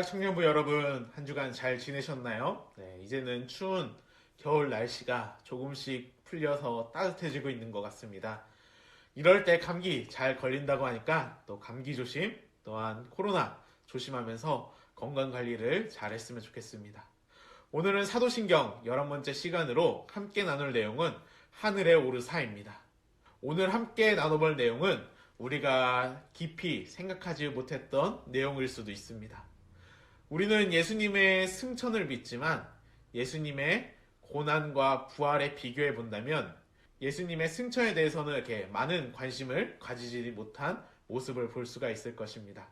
청년부 여러분, 한 주간 잘 지내셨나요? 네, 이제는 추운 겨울 날씨가 조금씩 풀려서 따뜻해지고 있는 것 같습니다. 이럴 때 감기 잘 걸린다고 하니까 또 감기 조심, 또한 코로나 조심하면서 건강 관리를 잘 했으면 좋겠습니다. 오늘은 사도신경 11번째 시간으로 함께 나눌 내용은 하늘의 오르사입니다. 오늘 함께 나눠볼 내용은 우리가 깊이 생각하지 못했던 내용일 수도 있습니다. 우리는 예수님의 승천을 믿지만 예수님의 고난과 부활에 비교해 본다면 예수님의 승천에 대해서는 이렇게 많은 관심을 가지지 못한 모습을 볼 수가 있을 것입니다.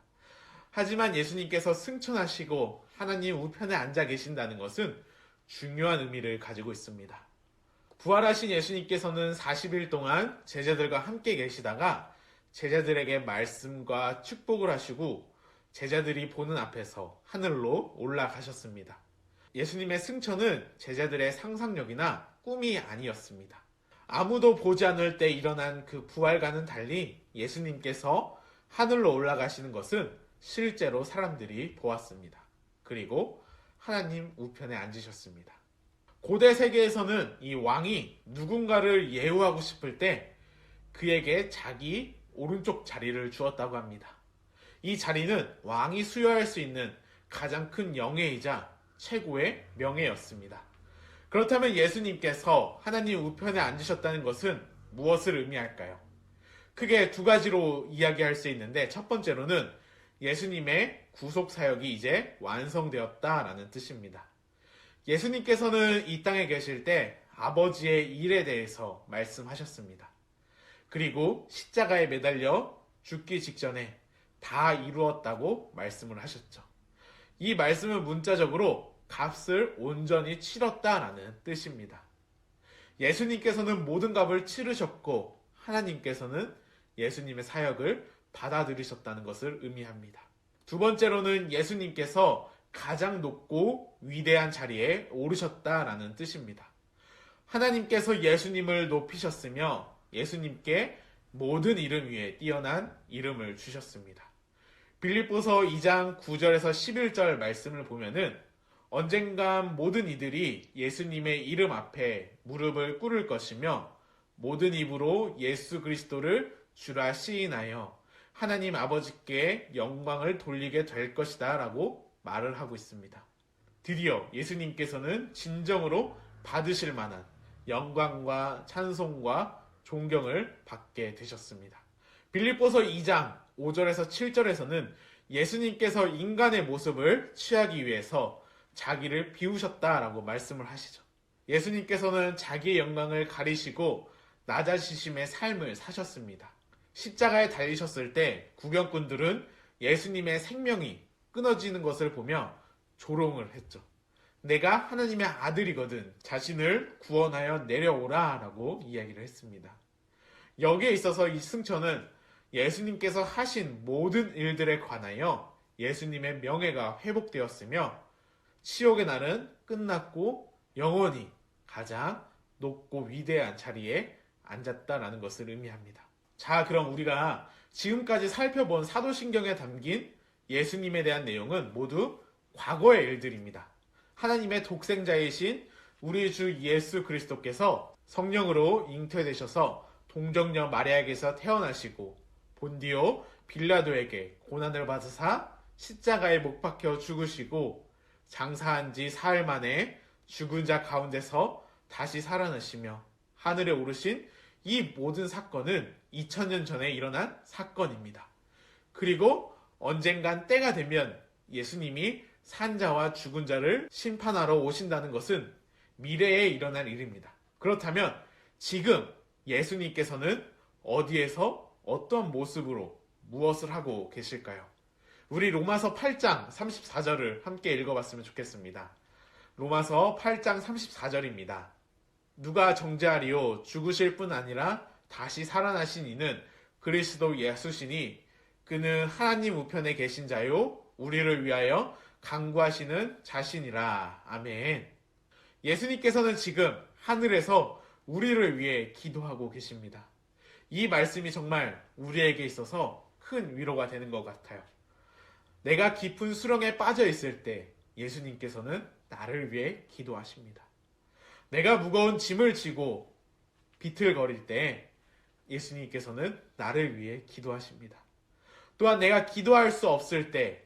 하지만 예수님께서 승천하시고 하나님 우편에 앉아 계신다는 것은 중요한 의미를 가지고 있습니다. 부활하신 예수님께서는 40일 동안 제자들과 함께 계시다가 제자들에게 말씀과 축복을 하시고 제자들이 보는 앞에서 하늘로 올라가셨습니다. 예수님의 승천은 제자들의 상상력이나 꿈이 아니었습니다. 아무도 보지 않을 때 일어난 그 부활과는 달리 예수님께서 하늘로 올라가시는 것은 실제로 사람들이 보았습니다. 그리고 하나님 우편에 앉으셨습니다. 고대 세계에서는 이 왕이 누군가를 예우하고 싶을 때 그에게 자기 오른쪽 자리를 주었다고 합니다. 이 자리는 왕이 수여할 수 있는 가장 큰 영예이자 최고의 명예였습니다. 그렇다면 예수님께서 하나님 우편에 앉으셨다는 것은 무엇을 의미할까요? 크게 두 가지로 이야기할 수 있는데, 첫 번째로는 예수님의 구속 사역이 이제 완성되었다라는 뜻입니다. 예수님께서는 이 땅에 계실 때 아버지의 일에 대해서 말씀하셨습니다. 그리고 십자가에 매달려 죽기 직전에 다 이루었다고 말씀을 하셨죠. 이 말씀은 문자적으로 값을 온전히 치렀다라는 뜻입니다. 예수님께서는 모든 값을 치르셨고 하나님께서는 예수님의 사역을 받아들이셨다는 것을 의미합니다. 두 번째로는 예수님께서 가장 높고 위대한 자리에 오르셨다라는 뜻입니다. 하나님께서 예수님을 높이셨으며 예수님께 모든 이름 위에 뛰어난 이름을 주셨습니다. 빌립보서 2장 9절에서 11절 말씀을 보면은 언젠간 모든 이들이 예수님의 이름 앞에 무릎을 꿇을 것이며 모든 입으로 예수 그리스도를 주라 시인하여 하나님 아버지께 영광을 돌리게 될 것이다 라고 말을 하고 있습니다. 드디어 예수님께서는 진정으로 받으실 만한 영광과 찬송과 존경을 받게 되셨습니다. 빌립보서 2장 5절에서 7절에서는 예수님께서 인간의 모습을 취하기 위해서 자기를 비우셨다라고 말씀을 하시죠. 예수님께서는 자기의 영광을 가리시고 낮아지심의 삶을 사셨습니다. 십자가에 달리셨을 때 구경꾼들은 예수님의 생명이 끊어지는 것을 보며 조롱을 했죠. 내가 하나님의 아들이거든 자신을 구원하여 내려오라 라고 이야기를 했습니다. 여기에 있어서 이 승천은 예수님께서 하신 모든 일들에 관하여 예수님의 명예가 회복되었으며 치욕의 날은 끝났고 영원히 가장 높고 위대한 자리에 앉았다라는 것을 의미합니다. 자, 그럼 우리가 지금까지 살펴본 사도신경에 담긴 예수님에 대한 내용은 모두 과거의 일들입니다. 하나님의 독생자이신 우리 주 예수 그리스도께서 성령으로 잉태되셔서 동정녀 마리아에게서 태어나시고 본디오 빌라도에게 고난을 받으사 십자가에 못 박혀 죽으시고 장사한 지 사흘 만에 죽은 자 가운데서 다시 살아나시며 하늘에 오르신 이 모든 사건은 2000년 전에 일어난 사건입니다. 그리고 언젠간 때가 되면 예수님이 산자와 죽은 자를 심판하러 오신다는 것은 미래에 일어날 일입니다. 그렇다면 지금 예수님께서는 어디에서 어떤 모습으로 무엇을 하고 계실까요? 우리 로마서 8장 34절을 함께 읽어봤으면 좋겠습니다. 로마서 8장 34절입니다. 누가 정죄하리요? 죽으실 뿐 아니라 다시 살아나신 이는 그리스도 예수시니 그는 하나님 우편에 계신 자요 우리를 위하여 간구하시는 자신이라. 아멘. 예수님께서는 지금 하늘에서 우리를 위해 기도하고 계십니다. 이 말씀이 정말 우리에게 있어서 큰 위로가 되는 것 같아요. 내가 깊은 수렁에 빠져 있을 때 예수님께서는 나를 위해 기도하십니다. 내가 무거운 짐을 지고 비틀거릴 때 예수님께서는 나를 위해 기도하십니다. 또한 내가 기도할 수 없을 때,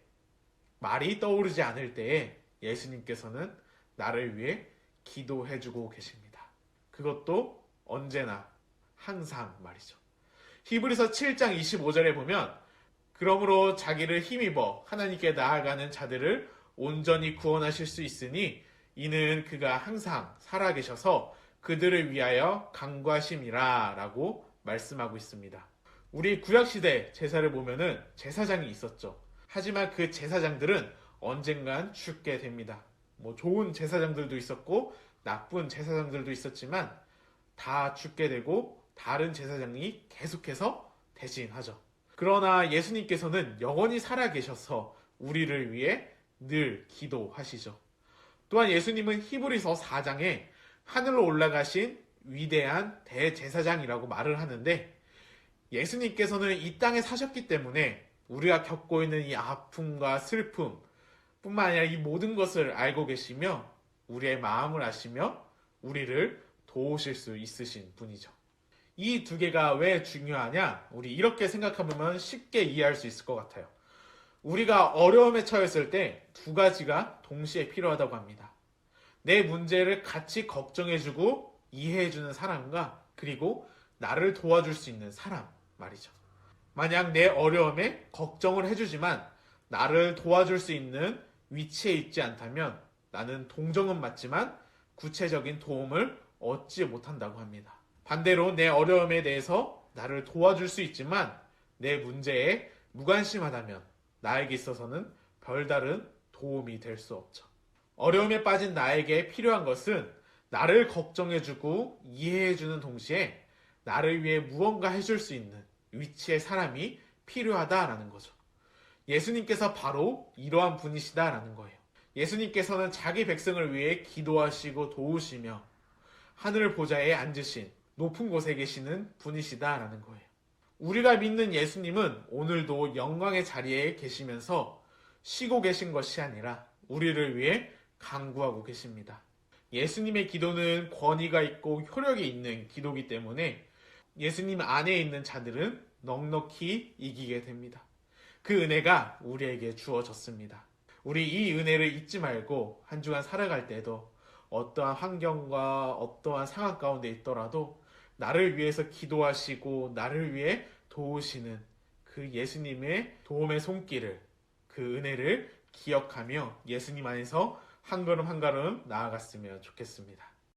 말이 떠오르지 않을 때에 예수님께서는 나를 위해 기도해주고 계십니다. 그것도 언제나, 항상 말이죠. 히브리서 7장 25절에 보면 그러므로 자기를 힘입어 하나님께 나아가는 자들을 온전히 구원하실 수 있으니 이는 그가 항상 살아계셔서 그들을 위하여 간구하심이라 라고 말씀하고 있습니다. 우리 구약시대 제사를 보면은 제사장이 있었죠. 하지만 그 제사장들은 언젠간 죽게 됩니다. 좋은 제사장들도 있었고 나쁜 제사장들도 있었지만 다 죽게 되고 다른 제사장이 계속해서 대신하죠. 그러나 예수님께서는 영원히 살아계셔서 우리를 위해 늘 기도하시죠. 또한 예수님은 히브리서 4장에 하늘로 올라가신 위대한 대제사장이라고 말을 하는데, 예수님께서는 이 땅에 사셨기 때문에 우리가 겪고 있는 이 아픔과 슬픔 뿐만 아니라 이 모든 것을 알고 계시며 우리의 마음을 아시며 우리를 도우실 수 있으신 분이죠. 이 두 개가 왜 중요하냐? 우리 이렇게 생각하면 쉽게 이해할 수 있을 것 같아요. 우리가 어려움에 처했을 때 두 가지가 동시에 필요하다고 합니다. 내 문제를 같이 걱정해주고 이해해주는 사람과 그리고 나를 도와줄 수 있는 사람 말이죠. 만약 내 어려움에 걱정을 해주지만 나를 도와줄 수 있는 위치에 있지 않다면 나는 동정은 맞지만 구체적인 도움을 얻지 못한다고 합니다. 반대로 내 어려움에 대해서 나를 도와줄 수 있지만 내 문제에 무관심하다면 나에게 있어서는 별다른 도움이 될 수 없죠. 어려움에 빠진 나에게 필요한 것은 나를 걱정해주고 이해해주는 동시에 나를 위해 무언가 해줄 수 있는 위치의 사람이 필요하다라는 거죠. 예수님께서 바로 이러한 분이시다라는 거예요. 예수님께서는 자기 백성을 위해 기도하시고 도우시며 하늘 보좌에 앉으신 높은 곳에 계시는 분이시다라는 거예요. 우리가 믿는 예수님은 오늘도 영광의 자리에 계시면서 쉬고 계신 것이 아니라 우리를 위해 간구하고 계십니다. 예수님의 기도는 권위가 있고 효력이 있는 기도이기 때문에 예수님 안에 있는 자들은 넉넉히 이기게 됩니다. 그 은혜가 우리에게 주어졌습니다. 우리 이 은혜를 잊지 말고 한 주간 살아갈 때도 어떠한 환경과 어떠한 상황 가운데 있더라도 나를 위해서 기도하시고 나를 위해 도우시는 그 예수님의 도움의 손길을, 그 은혜를 기억하며 예수님 안에서 한 걸음 한 걸음 나아갔으면 좋겠습니다.